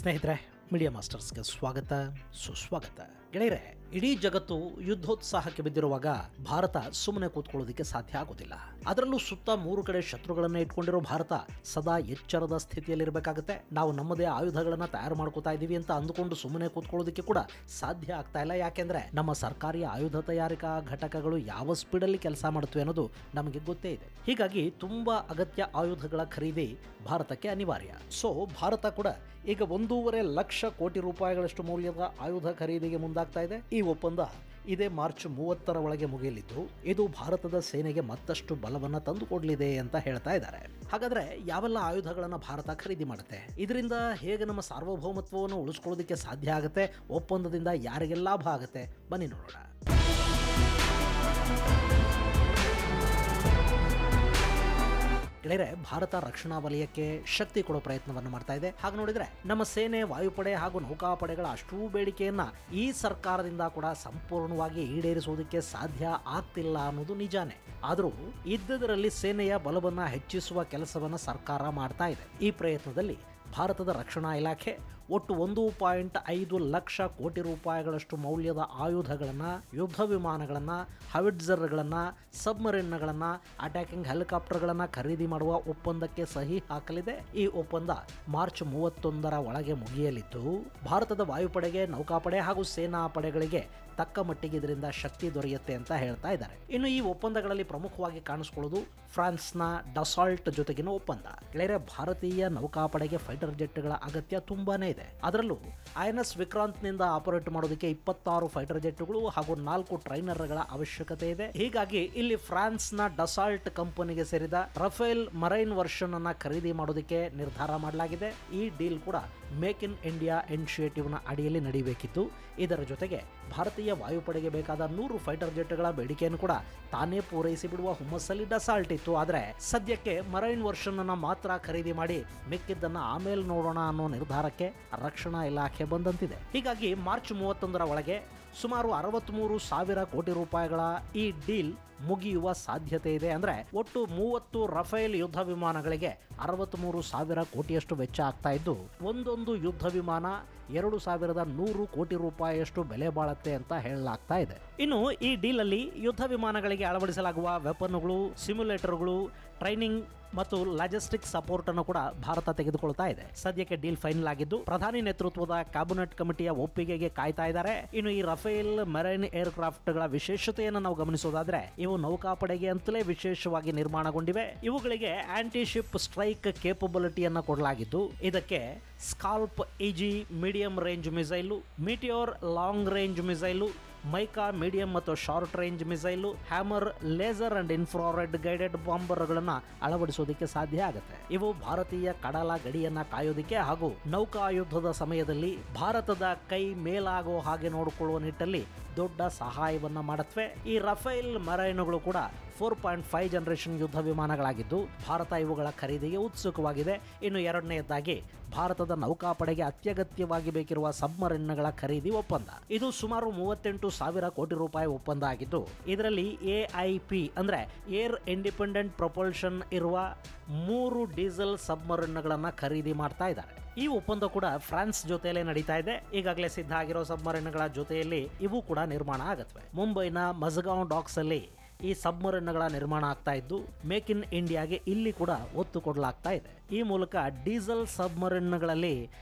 ಸ್ನೇಹಿತರೆ, ಮೀಡಿಯಾ ಮಾಸ್ಟರ್ಸ್ಗೆ ಸ್ವಾಗತ ಸುಸ್ವಾಗತ. ಗೆಳೆಯರೆ, ಇಡೀ ಜಗತ್ತು ಯುದ್ಧೋತ್ಸಾಹಕ್ಕೆ ಬಿದ್ದಿರುವಾಗ ಭಾರತ ಸುಮ್ಮನೆ ಕೂತ್ಕೊಳ್ಳೋದಕ್ಕೆ ಸಾಧ್ಯ ಆಗೋದಿಲ್ಲ. ಅದರಲ್ಲೂ ಸುತ್ತ 3 ಕಡೆ ಶತ್ರುಗಳನ್ನ ಇಟ್ಕೊಂಡಿರೋ ಭಾರತ ಸದಾ ಎಚ್ಚರದ ಸ್ಥಿತಿಯಲ್ಲಿರಬೇಕಾಗುತ್ತೆ. ನಾವು ನಮ್ಮದೇ ಆಯುಧಗಳನ್ನ ತಯಾರು ಮಾಡ್ಕೋತಾ ಇದೀವಿ ಅಂತ ಅಂದುಕೊಂಡು ಸುಮ್ಮನೆ ಕೂತ್ಕೊಳ್ಳೋದಕ್ಕೆ ಕೂಡ ಸಾಧ್ಯ ಆಗ್ತಾ ಇಲ್ಲ. ಯಾಕೆಂದ್ರೆ ನಮ್ಮ ಸರ್ಕಾರಿ ಆಯುಧ ತಯಾರಿಕಾ ಘಟಕಗಳು ಯಾವ ಸ್ಪೀಡಲ್ಲಿ ಕೆಲಸ ಮಾಡುತ್ತವೆ ಅನ್ನೋದು ನಮಗೆ ಗೊತ್ತೇ ಇದೆ. ಹೀಗಾಗಿ ತುಂಬಾ ಅಗತ್ಯ ಆಯುಧಗಳ ಖರೀದಿ ಭಾರತಕ್ಕೆ ಅನಿವಾರ್ಯ. ಸೊ ಭಾರತ ಕೂಡ ಈಗ 1.5 ಲಕ್ಷ ಕೋಟಿ ರೂಪಾಯಿಗಳಷ್ಟು ಮೌಲ್ಯದ ಆಯುಧ ಖರೀದಿಗೆ ಮುಂದಾಗ್ತಾ ಇದೆ. ಈ ಒಪ್ಪಂದ ಇದೇ ಮಾರ್ಚ್ 30ರ ಒಳಗೆ ಮುಗಿಯಲಿದ್ದು, ಇದು ಭಾರತದ ಸೇನೆಗೆ ಮತ್ತಷ್ಟು ಬಲವನ್ನ ತಂದುಕೊಡ್ಲಿದೆ ಅಂತ ಹೇಳ್ತಾ ಇದ್ದಾರೆ. ಹಾಗಾದ್ರೆ ಯಾವೆಲ್ಲ ಆಯುಧಗಳನ್ನ ಭಾರತ ಖರೀದಿ ಮಾಡುತ್ತೆ, ಇದರಿಂದ ಹೇಗೆ ನಮ್ಮ ಸಾರ್ವಭೌಮತ್ವವನ್ನು ಉಳಿಸ್ಕೊಳ್ಳೋದಕ್ಕೆ ಸಾಧ್ಯ ಆಗುತ್ತೆ, ಒಪ್ಪಂದದಿಂದ ಯಾರಿಗೆಲ್ಲ ಲಾಭ ಆಗುತ್ತೆ, ಬನ್ನಿ ನೋಡೋಣ. ಗೆಳೆಯರೆ, ಭಾರತ ರಕ್ಷಣಾ ವಲಯಕ್ಕೆ ಶಕ್ತಿ ಕೊಡೋ ಪ್ರಯತ್ನವನ್ನು ಮಾಡ್ತಾ ಇದೆ. ಹಾಗೆ ನೋಡಿದ್ರೆ ನಮ್ಮ ಸೇನೆ, ವಾಯುಪಡೆ ಹಾಗೂ ನೌಕಾಪಡೆಗಳ ಅಷ್ಟೂ ಬೇಡಿಕೆಯನ್ನ ಈ ಸರ್ಕಾರದಿಂದ ಕೂಡ ಸಂಪೂರ್ಣವಾಗಿ ಈಡೇರಿಸುವುದಕ್ಕೆ ಸಾಧ್ಯ ಆಗ್ತಿಲ್ಲ ಅನ್ನೋದು ನಿಜಾನೇ. ಆದರೂ ಇದ್ದದರಲ್ಲಿ ಸೇನೆಯ ಬಲವನ್ನ ಹೆಚ್ಚಿಸುವ ಕೆಲಸವನ್ನ ಸರ್ಕಾರ ಮಾಡ್ತಾ ಇದೆ. ಈ ಪ್ರಯತ್ನದಲ್ಲಿ ಭಾರತದ ರಕ್ಷಣಾ ಇಲಾಖೆ ಒಟ್ಟು 1.5 ಲಕ್ಷ ಕೋಟಿ ರೂಪಾಯಿಗಳಷ್ಟು ಮೌಲ್ಯದ ಆಯುಧಗಳನ್ನ, ಯುದ್ಧ ವಿಮಾನಗಳನ್ನ, ಹವಿಟ್ಜರ್ಗಳನ್ನ, ಸಬ್ಮರೀನ್ಗಳನ್ನ, ಅಟ್ಯಾಕಿಂಗ್ ಹೆಲಿಕಾಪ್ಟರ್ಗಳನ್ನ ಖರೀದಿ ಮಾಡುವ ಒಪ್ಪಂದಕ್ಕೆ ಸಹಿ ಹಾಕಲಿದೆ. ಈ ಒಪ್ಪಂದ ಮಾರ್ಚ್ 31ರ ಒಳಗೆ ಮುಗಿಯಲಿದ್ದು, ಭಾರತದ ವಾಯುಪಡೆಗೆ, ನೌಕಾಪಡೆ ಹಾಗೂ ಸೇನಾ ಪಡೆಗಳಿಗೆ ತಕ್ಕ ಮಟ್ಟಿಗೆ ಇದರಿಂದ ಶಕ್ತಿ ದೊರೆಯುತ್ತೆ ಅಂತ ಹೇಳ್ತಾ ಇದ್ದಾರೆ. ಇನ್ನು ಈ ಒಪ್ಪಂದಗಳಲ್ಲಿ ಪ್ರಮುಖವಾಗಿ ಕಾಣಿಸಿಕೊಳ್ಳುವುದು ಫ್ರಾನ್ಸ್ನ ಡಸಾಲ್ಟ್ ಜೊತೆಗಿನ ಒಪ್ಪಂದ. ಗೆಳೆಯರೆ, ಭಾರತೀಯ ನೌಕಾಪಡೆಗೆ ಫೈಟರ್ ಜೆಟ್ಗಳ ಅಗತ್ಯ ತುಂಬಾನೇ ಇದೆ. ಅದರಲ್ಲೂ ಐಎನ್ಎಸ್ ವಿಕ್ರಾಂತ್ ನಿಂದ ಆಪರೇಟ್ ಮಾಡೋದಕ್ಕೆ 26 ಫೈಟರ್ ಜೆಟ್ಗಳು ಹಾಗೂ 4 ಟ್ರೈನರ್ಗಳ ಅವಶ್ಯಕತೆ ಇದೆ. ಹೀಗಾಗಿ ಇಲ್ಲಿ ಫ್ರಾನ್ಸ್ನ ಡಸಾಲ್ಟ್ ಕಂಪನಿಗೆ ಸೇರಿದ ರಫೇಲ್ ಮರೈನ್ ವರ್ಷನ್ ಅನ್ನ ಖರೀದಿ ಮಾಡೋದಕ್ಕೆ ನಿರ್ಧಾರ ಮಾಡಲಾಗಿದೆ. ಈ ಡೀಲ್ ಕೂಡ ಮೇಕ್ ಇನ್ ಇಂಡಿಯಾ ಇನಿಷಿಯೇಟಿವ್ ನ ಅಡಿಯಲ್ಲಿ ನಡೆಯಬೇಕಿತ್ತು. ಇದರ ಜೊತೆಗೆ ಭಾರತೀಯ ವಾಯುಪಡೆಗೆ ಬೇಕಾದ 100 ಫೈಟರ್ ಜೆಟ್ಗಳ ಬೇಡಿಕೆಯನ್ನು ಕೂಡ ತಾನೇ ಪೂರೈಸಿ ಬಿಡುವ ಹುಮ್ಮಸ್ಸಲ್ಲಿ ಡಸಾಲ್ಟ್ ಇತ್ತು. ಆದ್ರೆ ಸದ್ಯಕ್ಕೆ ಮರೈನ್ ವರ್ಷನ್ ಅನ್ನ ಮಾತ್ರ ಖರೀದಿ ಮಾಡಿ ಮಿಕ್ಕಿದ್ದನ್ನ ಆಮೇಲೆ ನೋಡೋಣ ಅನ್ನೋ ನಿರ್ಧಾರಕ್ಕೆ ರಕ್ಷಣಾ ಇಲಾಖೆ ಬಂದಂತಿದೆ. ಹೀಗಾಗಿ ಮಾರ್ಚ್ 31ರ ಒಳಗೆ ಸುಮಾರು 63,000 ಕೋಟಿ ರೂಪಾಯಿಗಳ ಈ ಡೀಲ್ ಮುಗಿಯುವ ಸಾಧ್ಯತೆ ಇದೆ. ಅಂದ್ರೆ ಒಟ್ಟು 30 ರಫೇಲ್ ಯುದ್ಧ ವಿಮಾನಗಳಿಗೆ 63,000 ಕೋಟಿಯಷ್ಟು ವೆಚ್ಚ ಆಗ್ತಾ ಇದ್ದು, ಒಂದೊಂದು ಯುದ್ಧ ವಿಮಾನ 2,100 ಕೋಟಿ ರೂಪಾಯಿಯಷ್ಟು ಬೆಲೆ ಬಾಳುತ್ತೆ ಅಂತ ಹೇಳಲಾಗ್ತಾ ಇದೆ. ಇನ್ನು ಈ ಡೀಲ್ ಅಲ್ಲಿ ಯುದ್ಧ ವಿಮಾನಗಳಿಗೆ ಅಳವಡಿಸಲಾಗುವ ವೆಪನ್ಗಳು, ಸಿಮ್ಯುಲೇಟರ್ಗಳು, ಟ್ರೈನಿಂಗ್ ಮತ್ತು ಲಾಜಿಸ್ಟಿಕ್ ಸಪೋರ್ಟ್ ಅನ್ನು ಕೂಡ ಭಾರತ ತೆಗೆದುಕೊಳ್ತಾ ಇದೆ. ಸದ್ಯಕ್ಕೆ ಡೀಲ್ ಫೈನಲ್ ಆಗಿದ್ದು, ಪ್ರಧಾನಿ ನೇತೃತ್ವದ ಕ್ಯಾಬಿನೆಟ್ ಕಮಿಟಿಯ ಒಪ್ಪಿಗೆಗೆ ಕಾಯ್ತಾ ಇದ್ದಾರೆ. ಇನ್ನು ಈ ರಫೇಲ್ ಮೆರೈನ್ ಏರ್ ಕ್ರಾಫ್ಟ್ ಗಳ ವಿಶೇಷತೆಯನ್ನು ನಾವು ಗಮನಿಸೋದಾದ್ರೆ, ಇವು ನೌಕಾಪಡೆಗೆ ಅಂತಲೇ ವಿಶೇಷವಾಗಿ ನಿರ್ಮಾಣಗೊಂಡಿವೆ. ಇವುಗಳಿಗೆ ಆಂಟಿ ಶಿಪ್ ಸ್ಟ್ರೈಕ್ ಕೇಪಬಿಲಿಟಿಯನ್ನ ಕೊಡಲಾಗಿದ್ದು, ಇದಕ್ಕೆ SCALP EG medium range missile, Meteor long range missile, MICA medium ಮತ್ತು short range missile, hammer laser and infrared guided ಬಾಂಬರ್ಗಳನ್ನ ಅಳವಡಿಸೋದಕ್ಕೆ ಸಾಧ್ಯ ಆಗುತ್ತೆ. ಇವು ಭಾರತೀಯ ಕಡಲ ಗಡಿಯನ್ನ ಕಾಯೋದಿಕ್ಕೆ ಹಾಗೂ ನೌಕಾಯುದ್ಧದ ಸಮಯದಲ್ಲಿ ಭಾರತದ ಕೈ ಮೇಲಾಗೋ ಹಾಗೆ ನೋಡಿಕೊಳ್ಳುವ ನಿಟ್ಟಲ್ಲಿ ದೊಡ್ಡ ಸಹಾಯವನ್ನ ಮಾಡುತ್ತವೆ. ಈ ರಫೇಲ್ ಮರೈನುಗಳು ಕೂಡ 4.5 ಜನರೇಷನ್ ಯುದ್ಧ ವಿಮಾನಗಳಾಗಿದ್ದು, ಭಾರತ ಇವುಗಳ ಖರೀದಿಗೆ ಉತ್ಸುಕವಾಗಿದೆ. ಇನ್ನು ಎರಡನೆಯದಾಗಿ ಭಾರತದ ನೌಕಾಪಡೆಗೆ ಅತ್ಯಗತ್ಯವಾಗಿ ಬೇಕಿರುವ ಸಬ್ಮರೀನ್ಗಳ ಖರೀದಿ ಒಪ್ಪಂದ. ಇದು ಸುಮಾರು 38,000 ಕೋಟಿ ರೂಪಾಯಿ ಒಪ್ಪಂದ ಆಗಿದ್ದು, ಇದರಲ್ಲಿ AIP ಅಂದ್ರೆ ಏರ್ ಇಂಡಿಪೆಂಡೆಂಟ್ ಪ್ರೊಪಲ್ಷನ್ ಇರುವ 3 ಡೀಸೆಲ್ ಸಬ್ಮರೀನ್ಗಳನ್ನ ಖರೀದಿ ಮಾಡ್ತಾ ಇದ್ದಾರೆ. ಈ ಒಪ್ಪಂದ ಕೂಡ ಫ್ರಾನ್ಸ್ ಜೊತೆಯಲ್ಲೇ ನಡೀತಾ ಇದೆ. ಈಗಾಗಲೇ ಸಿದ್ಧ ಆಗಿರೋ ಸಬ್ಮರೀನ್ಗಳ ಜೊತೆಯಲ್ಲಿ ಇವು ಕೂಡ ನಿರ್ಮಾಣ ಆಗುತ್ತವೆ. ಮುಂಬೈನ ಮಜಗಾಂವ್ ಡಾಕ್ಸ್ ಅಲ್ಲಿ ಈ ಸಬ್ಮರೀನ್ಗಳ ನಿರ್ಮಾಣ ಆಗ್ತಾ ಇದ್ದು, ಮೇಕ್ ಇನ್ ಇಂಡಿಯಾಗೆ ಇಲ್ಲಿ ಕೂಡ ಒತ್ತು ಕೊಡಲಾಗ್ತಾ ಇದೆ. ಈ ಮೂಲಕ ಡೀಸೆಲ್ ಸಬ್ಮರೀನ್ಗಳಲ್ಲಿ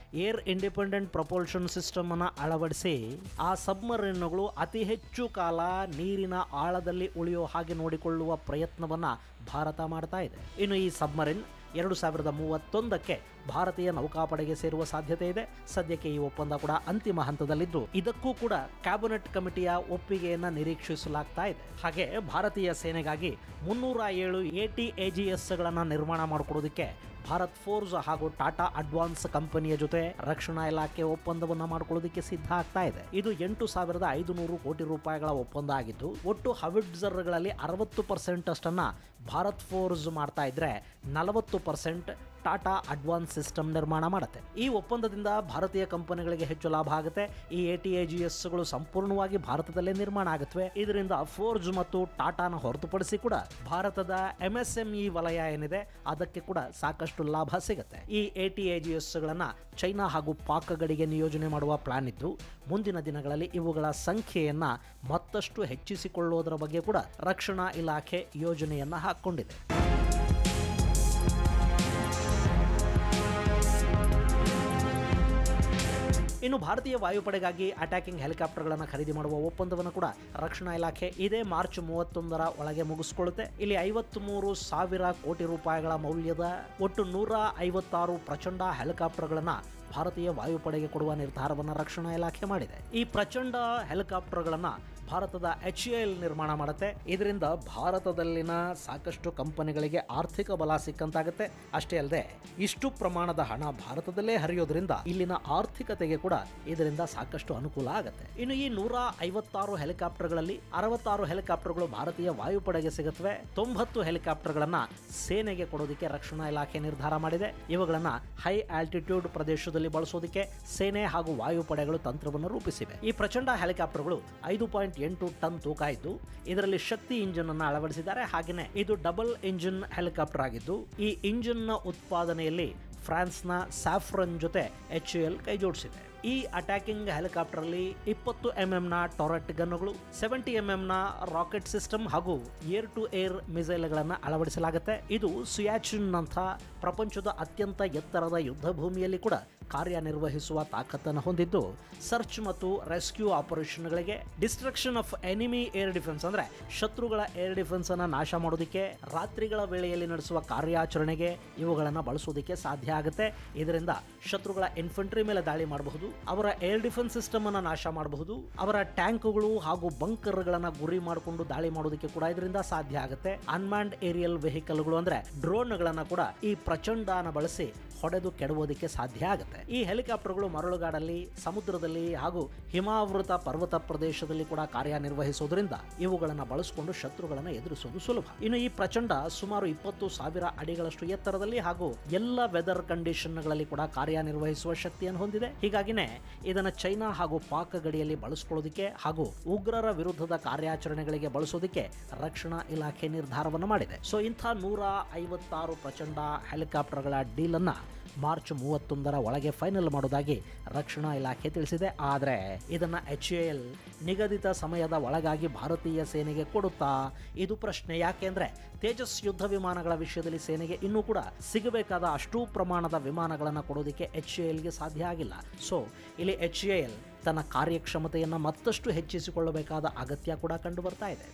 ಏರ್ ಇಂಡಿಪೆಂಡೆಂಟ್ ಪ್ರೊಪಲ್ಷನ್ ಸಿಸ್ಟಮ್ ಅನ್ನ ಅಳವಡಿಸಿ ಆ ಸಬ್ಮರೀನ್ಗಳು ಅತಿ ಹೆಚ್ಚು ಕಾಲ ನೀರಿನ ಆಳದಲ್ಲಿ ಉಳಿಯೋ ಹಾಗೆ ನೋಡಿಕೊಳ್ಳುವ ಪ್ರಯತ್ನವನ್ನ ಭಾರತ ಮಾಡ್ತಾ ಇದೆ. ಇನ್ನು ಈ ಸಬ್ಮರೀನ್ 2031ಕ್ಕೆ ಭಾರತೀಯ ನೌಕಾಪಡೆಗೆ ಸೇರುವ ಸಾಧ್ಯತೆ ಇದೆ. ಸದ್ಯಕ್ಕೆ ಈ ಒಪ್ಪಂದ ಕೂಡ ಅಂತಿಮ ಹಂತದಲ್ಲಿದ್ದು, ಇದಕ್ಕೂ ಕೂಡ ಕ್ಯಾಬಿನೆಟ್ ಕಮಿಟಿಯ ಒಪ್ಪಿಗೆಯನ್ನ ನಿರೀಕ್ಷಿಸಲಾಗ್ತಾ ಇದೆ. ಹಾಗೆ ಭಾರತೀಯ ಸೇನೆಗಾಗಿ 307 ATAGS ಗಳನ್ನ ನಿರ್ಮಾಣ ಮಾಡಿಕೊಡೋದಕ್ಕೆ ಭಾರತ್ ಫೋರ್ಸ್ ಹಾಗೂ ಟಾಟಾ ಅಡ್ವಾನ್ಸ್ ಕಂಪನಿಯ ಜೊತೆ ರಕ್ಷಣಾ ಇಲಾಖೆ ಒಪ್ಪಂದವನ್ನ ಮಾಡಿಕೊಳ್ಳೋದಕ್ಕೆ ಸಿದ್ಧ ಆಗ್ತಾ ಇದೆ. ಇದು 8,500 ಕೋಟಿ ರೂಪಾಯಿಗಳ ಒಪ್ಪಂದ ಆಗಿದ್ದು, ಒಟ್ಟು ಹವಿಟ್ಜರ್ಗಳಲ್ಲಿ 60% ಅಷ್ಟನ್ನ ಭಾರತ್ ಫೋರ್ಸ್ ಮಾಡ್ತಾ ಇದ್ರೆ 40% ಟಾಟಾ ಅಡ್ವಾನ್ಸ್ ಸಿಸ್ಟಮ್ ನಿರ್ಮಾಣ ಮಾಡುತ್ತೆ. ಈ ಒಪ್ಪಂದದಿಂದ ಭಾರತೀಯ ಕಂಪನಿಗಳಿಗೆ ಹೆಚ್ಚು ಲಾಭ ಆಗುತ್ತೆ. ಈ ATAGSಗಳು ಸಂಪೂರ್ಣವಾಗಿ ಭಾರತದಲ್ಲೇ ನಿರ್ಮಾಣ ಆಗುತ್ತವೆ. ಇದರಿಂದ ಫೋರ್ಜ್ ಮತ್ತು ಟಾಟಾನ ಹೊರತುಪಡಿಸಿ ಕೂಡ ಭಾರತದ MSME ವಲಯ ಏನಿದೆ ಅದಕ್ಕೆ ಕೂಡ ಸಾಕಷ್ಟು ಲಾಭ ಸಿಗುತ್ತೆ. ಈ ATAGSಗಳನ್ನ ಚೈನಾ ಹಾಗೂ ಪಾಕ್ ಗಡಿಗೆ ನಿಯೋಜನೆ ಮಾಡುವ ಪ್ಲಾನ್ ಇದ್ದು ಮುಂದಿನ ದಿನಗಳಲ್ಲಿ ಇವುಗಳ ಸಂಖ್ಯೆಯನ್ನ ಮತ್ತಷ್ಟು ಹೆಚ್ಚಿಸಿಕೊಳ್ಳುವುದರ ಬಗ್ಗೆ ಕೂಡ ರಕ್ಷಣಾ ಇಲಾಖೆ ಯೋಜನೆಯನ್ನ ಹಾಕಿಕೊಂಡಿದೆ. ಇನ್ನು ಭಾರತೀಯ ವಾಯುಪಡೆಗಾಗಿ ಅಟ್ಯಾಕಿಂಗ್ ಹೆಲಿಕಾಪ್ಟರ್ಗಳನ್ನು ಖರೀದಿ ಮಾಡುವ ಒಪ್ಪಂದವನ್ನು ಕೂಡ ರಕ್ಷಣಾ ಇಲಾಖೆ ಇದೇ ಮಾರ್ಚ್ 31ರ ಒಳಗೆ ಮುಗಿಸಿಕೊಳ್ಳುತ್ತೆ. ಇಲ್ಲಿ 53,000 ಕೋಟಿ ರೂಪಾಯಿಗಳ ಮೌಲ್ಯದ ಒಟ್ಟು 156 ಪ್ರಚಂಡ ಹೆಲಿಕಾಪ್ಟರ್ಗಳನ್ನು ಭಾರತೀಯ ವಾಯುಪಡೆಗೆ ಕೊಡುವ ನಿರ್ಧಾರವನ್ನು ರಕ್ಷಣಾ ಇಲಾಖೆ ಮಾಡಿದೆ. ಈ ಪ್ರಚಂಡ ಹೆಲಿಕಾಪ್ಟರ್ಗಳನ್ನು ಭಾರತದ HAL ನಿರ್ಮಾಣ ಮಾಡುತ್ತೆ. ಇದರಿಂದ ಭಾರತದಲ್ಲಿನ ಸಾಕಷ್ಟು ಕಂಪನಿಗಳಿಗೆ ಆರ್ಥಿಕ ಬಲ ಸಿಕ್ಕಂತಾಗುತ್ತೆ. ಅಷ್ಟೇ ಅಲ್ಲದೆ ಇಷ್ಟು ಪ್ರಮಾಣದ ಹಣ ಭಾರತದಲ್ಲೇ ಹರಿಯೋದ್ರಿಂದ ಇಲ್ಲಿನ ಆರ್ಥಿಕತೆಗೆ ಕೂಡ ಇದರಿಂದ ಸಾಕಷ್ಟು ಅನುಕೂಲ ಆಗುತ್ತೆ. ಇನ್ನು ಈ 156 ಹೆಲಿಕಾಪ್ಟರ್ಗಳಲ್ಲಿ 66 ಹೆಲಿಕಾಪ್ಟರ್ಗಳು ಭಾರತೀಯ ವಾಯುಪಡೆಗೆ ಸಿಗುತ್ತವೆ. 90 ಹೆಲಿಕಾಪ್ಟರ್ಗಳನ್ನ ಸೇನೆಗೆ ಕೊಡೋದಕ್ಕೆ ರಕ್ಷಣಾ ಇಲಾಖೆ ನಿರ್ಧಾರ ಮಾಡಿದೆ. ಇವುಗಳನ್ನ ಹೈ ಆಲ್ಟಿಟ್ಯೂಡ್ ಪ್ರದೇಶದಲ್ಲಿ ಬಳಸೋದಕ್ಕೆ ಸೇನೆ ಹಾಗೂ ವಾಯುಪಡೆಗಳು ತಂತ್ರವನ್ನು ರೂಪಿಸಿವೆ. ಈ ಪ್ರಚಂಡ ಹೆಲಿಕಾಪ್ಟರ್ಗಳು 5.8 ಟನ್ ತೂಕ ಇದ್ದು ಇದರಲ್ಲಿ ಶಕ್ತಿ ಇಂಜಿನ್ ಅನ್ನು ಅಳವಡಿಸಿದ್ದಾರೆ. ಹಾಗೆಯೇ ಇದು ಡಬಲ್ ಇಂಜಿನ್ ಹೆಲಿಕಾಪ್ಟರ್ ಆಗಿದ್ದು ಈ ಇಂಜಿನ್ ನ ಉತ್ಪಾದನೆಯಲ್ಲಿ ಫ್ರಾನ್ಸ್ನ ಸ್ಯಾಫ್ರನ್ ಜೊತೆ HAL ಕೈ ಜೋಡಿಸಿದೆ. ಈ ಅಟ್ಯಾಕಿಂಗ್ ಹೆಲಿಕಾಪ್ಟರ್ ಅಲ್ಲಿ 20 mm ನ ಟೊರೆಟ್ ಗನ್ನುಗಳು, 70 mm ನ ರಾಕೆಟ್ ಸಿಸ್ಟಮ್ ಹಾಗೂ ಏರ್ ಟು ಏರ್ ಮಿಸೈಲ್ಗಳನ್ನು ಅಳವಡಿಸಲಾಗುತ್ತೆ. ಇದು ಸಿಯಾಚಿನ್ ನಂಥ ಪ್ರಪಂಚದ ಅತ್ಯಂತ ಎತ್ತರದ ಯುದ್ಧ ಭೂಮಿಯಲ್ಲಿ ಕೂಡ ಕಾರ್ಯನಿರ್ವಹಿಸುವ ತಾಕತ್ತನ್ನು ಹೊಂದಿದ್ದು ಸರ್ಚ್ ಮತ್ತು ರೆಸ್ಕ್ಯೂ ಆಪರೇಷನ್ಗಳಿಗೆ, destruction of enemy air defence ಅಂದ್ರೆ ಶತ್ರುಗಳ ಏರ್ ಡಿಫೆನ್ಸ್ ಅನ್ನ ನಾಶ ಮಾಡೋದಕ್ಕೆ, ರಾತ್ರಿಗಳ ವೇಳೆಯಲ್ಲಿ ನಡೆಸುವ ಕಾರ್ಯಾಚರಣೆಗೆ ಇವುಗಳನ್ನು ಬಳಸೋದಕ್ಕೆ ಸಾಧ್ಯ ಆಗುತ್ತೆ. ಇದರಿಂದ ಶತ್ರುಗಳ ಇನ್ಫಂಟ್ರಿ ಮೇಲೆ ದಾಳಿ ಮಾಡಬಹುದು, ಅವರ ಏರ್ ಡಿಫೆನ್ಸ್ ಸಿಸ್ಟಮ್ ಅನ್ನು ನಾಶ ಮಾಡಬಹುದು, ಅವರ ಟ್ಯಾಂಕ್ಗಳು ಹಾಗೂ ಬಂಕರ್ಗಳನ್ನು ಗುರಿ ಮಾಡಿಕೊಂಡು ದಾಳಿ ಮಾಡೋದಕ್ಕೆ ಕೂಡ ಇದರಿಂದ ಸಾಧ್ಯ ಆಗುತ್ತೆ. ಅನ್ಮ್ಯಾನ್ಡ್ ಏರಿಯಲ್ ವೆಹಿಕಲ್ಗಳು ಅಂದ್ರೆ ಡ್ರೋನ್ಗಳನ್ನು ಕೂಡ ಈ ಪ್ರಚಂಡನ ಬಳಸಿ ಹೊಡೆದು ಕೆಡವೋದಕ್ಕೆ ಸಾಧ್ಯ ಆಗುತ್ತೆ. ಈ ಹೆಲಿಕಾಪ್ಟರ್ಗಳು ಮರಳುಗಾಡಲ್ಲಿ, ಸಮುದ್ರದಲ್ಲಿ ಹಾಗೂ ಹಿಮಾವೃತ ಪರ್ವತ ಪ್ರದೇಶದಲ್ಲಿ ಕೂಡ ಕಾರ್ಯನಿರ್ವಹಿಸೋದ್ರಿಂದ ಇವುಗಳನ್ನು ಬಳಸಿಕೊಂಡು ಶತ್ರುಗಳನ್ನು ಎದುರಿಸೋದು ಸುಲಭ. ಇನ್ನು ಈ ಪ್ರಚಂಡ ಸುಮಾರು 20,000 ಅಡಿಗಳಷ್ಟು ಎತ್ತರದಲ್ಲಿ ಹಾಗೂ ಎಲ್ಲ ವೆದರ್ ಕಂಡೀಷನ್ಗಳಲ್ಲಿ ಕೂಡ ಕಾರ್ಯನಿರ್ವಹಿಸುವ ಶಕ್ತಿಯನ್ನು ಹೊಂದಿದೆ. ಹೀಗಾಗಿನೇ ಇದನ್ನು ಚೈನಾ ಹಾಗೂ ಪಾಕ್ ಗಡಿಯಲ್ಲಿ ಬಳಸಿಕೊಳ್ಳೋದಕ್ಕೆ ಹಾಗೂ ಉಗ್ರರ ವಿರುದ್ಧದ ಕಾರ್ಯಾಚರಣೆಗಳಿಗೆ ಬಳಸೋದಕ್ಕೆ ರಕ್ಷಣಾ ಇಲಾಖೆ ನಿರ್ಧಾರವನ್ನು ಮಾಡಿದೆ. ಸೊ ಇಂಥ 156 ಪ್ರಚಂಡ ಹೆಲಿಕಾಪ್ಟರ್ಗಳ ಡೀಲ್ ಅನ್ನ ಮಾರ್ಚ್ 31ರ ಒಳಗೆ ಫೈನಲ್ ಮಾಡೋದಾಗಿ ರಕ್ಷಣಾ ಇಲಾಖೆ ತಿಳಿಸಿದೆ. ಆದರೆ ಇದನ್ನ HAL ನಿಗದಿತ ಸಮಯದ ಒಳಗಾಗಿ ಭಾರತೀಯ ಸೇನೆಗೆ ಕೊಡುತ್ತಾ? ಇದು ಪ್ರಶ್ನೆ. ಯಾಕೆಂದ್ರೆ ತೇಜಸ್ ಯುದ್ಧ ವಿಮಾನಗಳ ವಿಷಯದಲ್ಲಿ ಸೇನೆಗೆ ಇನ್ನೂ ಕೂಡ ಸಿಗಬೇಕಾದ ಅಷ್ಟೂ ಪ್ರಮಾಣದ ವಿಮಾನಗಳನ್ನು ಕೊಡೋದಕ್ಕೆ HALಗೆ ಸಾಧ್ಯ ಆಗಿಲ್ಲ. ಸೊ ಇಲ್ಲಿ HAL ತನ್ನ ಕಾರ್ಯಕ್ಷಮತೆಯನ್ನು ಮತ್ತಷ್ಟು ಹೆಚ್ಚಿಸಿಕೊಳ್ಳಬೇಕಾದ ಅಗತ್ಯ ಕೂಡ ಕಂಡು ಬರ್ತಾ ಇದೆ.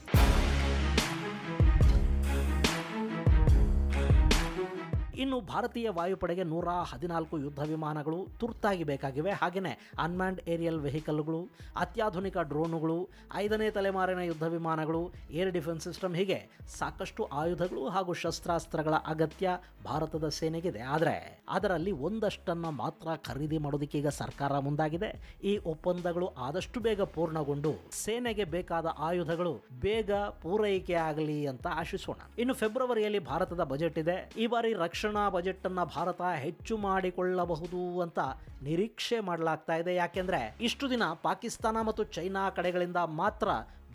ಇನ್ನು ಭಾರತೀಯ ವಾಯುಪಡೆಗೆ 114 ಯುದ್ಧ ವಿಮಾನಗಳು ತುರ್ತಾಗಿ ಬೇಕಾಗಿವೆ. ಹಾಗೆಯೇ ಅನ್ಮ್ಯಾನ್ಡ್ ಏರಿಯಲ್ ವೆಹಿಕಲ್ಗಳು, ಅತ್ಯಾಧುನಿಕ ಡ್ರೋನುಗಳು, 5ನೇ ತಲೆಮಾರಿನ ಯುದ್ಧ ವಿಮಾನಗಳು, ಏರ್ ಡಿಫೆನ್ಸ್ ಸಿಸ್ಟಮ್, ಹೀಗೆ ಸಾಕಷ್ಟು ಆಯುಧಗಳು ಹಾಗೂ ಶಸ್ತ್ರಾಸ್ತ್ರಗಳ ಅಗತ್ಯ ಭಾರತದ ಸೇನೆಗಿದೆ. ಆದರೆ ಅದರಲ್ಲಿ ಒಂದಷ್ಟನ್ನು ಮಾತ್ರ ಖರೀದಿ ಮಾಡೋದಕ್ಕೆ ಈಗ ಸರ್ಕಾರ ಮುಂದಾಗಿದೆ. ಈ ಒಪ್ಪಂದಗಳು ಆದಷ್ಟು ಬೇಗ ಪೂರ್ಣಗೊಂಡು ಸೇನೆಗೆ ಬೇಕಾದ ಆಯುಧಗಳು ಬೇಗ ಪೂರೈಕೆ ಆಗಲಿ ಅಂತ ಆಶಿಸೋಣ. ಇನ್ನು ಫೆಬ್ರವರಿಯಲ್ಲಿ ಭಾರತದ ಬಜೆಟ್ ಇದೆ. ಈ ಬಾರಿ ರಕ್ಷಣಾ ಬಜೆಟ್ ಅನ್ನ ಭಾರತ ಹೆಚ್ಚು ಮಾಡಿಕೊಳ್ಳಬಹುದು ಅಂತ ನಿರೀಕ್ಷೆ ಮಾಡಲಾಗ್ತಾ ಇದೆ. ಯಾಕೆಂದ್ರೆ ಇಷ್ಟು ದಿನ ಪಾಕಿಸ್ತಾನ ಮತ್ತು ಚೈನಾ ಕಡೆಗಳಿಂದ ಮಾತ್ರ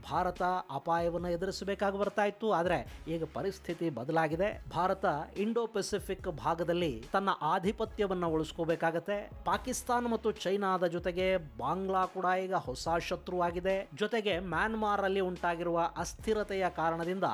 ಭಾರತ ಅಪಾಯವನ್ನು ಎದುರಿಸಬೇಕಾಗಿ ಬರ್ತಾ ಇತ್ತು. ಆದರೆ ಈಗ ಪರಿಸ್ಥಿತಿ ಬದಲಾಗಿದೆ. ಭಾರತ ಇಂಡೋ ಪೆಸಿಫಿಕ್ ಭಾಗದಲ್ಲಿ ತನ್ನ ಆಧಿಪತ್ಯವನ್ನು ಉಳಿಸ್ಕೋಬೇಕಾಗತ್ತೆ. ಪಾಕಿಸ್ತಾನ ಮತ್ತು ಚೈನಾದ ಜೊತೆಗೆ ಬಾಂಗ್ಲಾ ಕೂಡ ಈಗ ಹೊಸ ಶತ್ರುವಾಗಿದೆ. ಜೊತೆಗೆ ಮ್ಯಾನ್ಮಾರ್ ಅಲ್ಲಿ ಉಂಟಾಗಿರುವ ಅಸ್ಥಿರತೆಯ ಕಾರಣದಿಂದ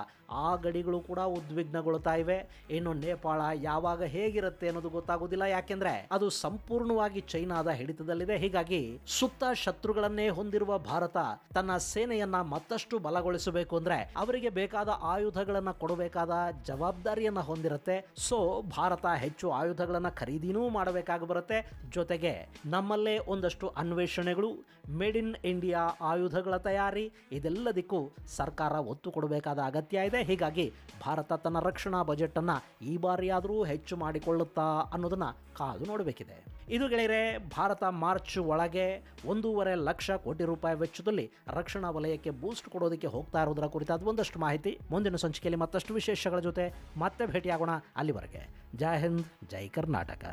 ಆ ಗಡಿಗಳು ಕೂಡ ಉದ್ವಿಗ್ನಗೊಳ್ತಾ ಇವೆ. ಇನ್ನು ನೇಪಾಳ ಯಾವಾಗ ಹೇಗಿರುತ್ತೆ ಅನ್ನೋದು ಗೊತ್ತಾಗೋದಿಲ್ಲ. ಯಾಕೆಂದ್ರೆ ಅದು ಸಂಪೂರ್ಣವಾಗಿ ಚೈನಾದ ಹಿಡಿತದಲ್ಲಿದೆ. ಹೀಗಾಗಿ ಸುತ್ತ ಶತ್ರುಗಳನ್ನೇ ಹೊಂದಿರುವ ಭಾರತ ತನ್ನ ಸೇನೆಯನ್ನ ಮತ್ತಷ್ಟು ಬಲಗೊಳಿಸಬೇಕು ಅಂದ್ರೆ ಅವರಿಗೆ ಬೇಕಾದ ಆಯುಧಗಳನ್ನ ಕೊಡಬೇಕಾದ ಜವಾಬ್ದಾರಿಯನ್ನ ಹೊಂದಿರುತ್ತೆ. ಸೊ ಭಾರತ ಹೆಚ್ಚು ಆಯುಧಗಳನ್ನ ಖರೀದಿನೂ ಮಾಡಬೇಕಾಗಿ ಬರುತ್ತೆ. ಜೊತೆಗೆ ನಮ್ಮಲ್ಲೇ ಒಂದಷ್ಟು ಅನ್ವೇಷಣೆಗಳು, ಮೇಡ್ ಇನ್ ಇಂಡಿಯಾ ಆಯುಧಗಳ ತಯಾರಿ ಇದೆಲ್ಲದಕ್ಕೂ ಸರ್ಕಾರ ಒತ್ತು ಕೊಡಬೇಕಾದ ಅಗತ್ಯ ಇದೆ. ಹೀಗಾಗಿ ಭಾರತ ತನ್ನ ರಕ್ಷಣಾ ಬಜೆಟ್ ಅನ್ನ ಈ ಬಾರಿಯಾದರೂ ಹೆಚ್ಚು ಮಾಡಿಕೊಳ್ಳುತ್ತಾ ಅನ್ನೋದನ್ನ ಕಾದು ನೋಡಬೇಕಿದೆ. ಇದು ಗೆಳೆಯರೆ, ಭಾರತ ಮಾರ್ಚ್ ಒಳಗೆ 1.5 ಲಕ್ಷ ಕೋಟಿ ರೂಪಾಯಿ ವೆಚ್ಚದಲ್ಲಿ ರಕ್ಷಣಾ ವಲಯಕ್ಕೆ ಬೂಸ್ಟ್ ಕೊಡೋದಕ್ಕೆ ಹೋಗ್ತಾ ಇರೋದರ ಕುರಿತಾದ ಒಂದಷ್ಟು ಮಾಹಿತಿ. ಮುಂದಿನ ಸಂಚಿಕೆಯಲ್ಲಿ ಮತ್ತಷ್ಟು ವಿಶೇಷಗಳ ಜೊತೆ ಮತ್ತೆ ಭೇಟಿಯಾಗೋಣ. ಅಲ್ಲಿವರೆಗೆ ಜೈ ಹಿಂದ್, ಜೈ ಕರ್ನಾಟಕ.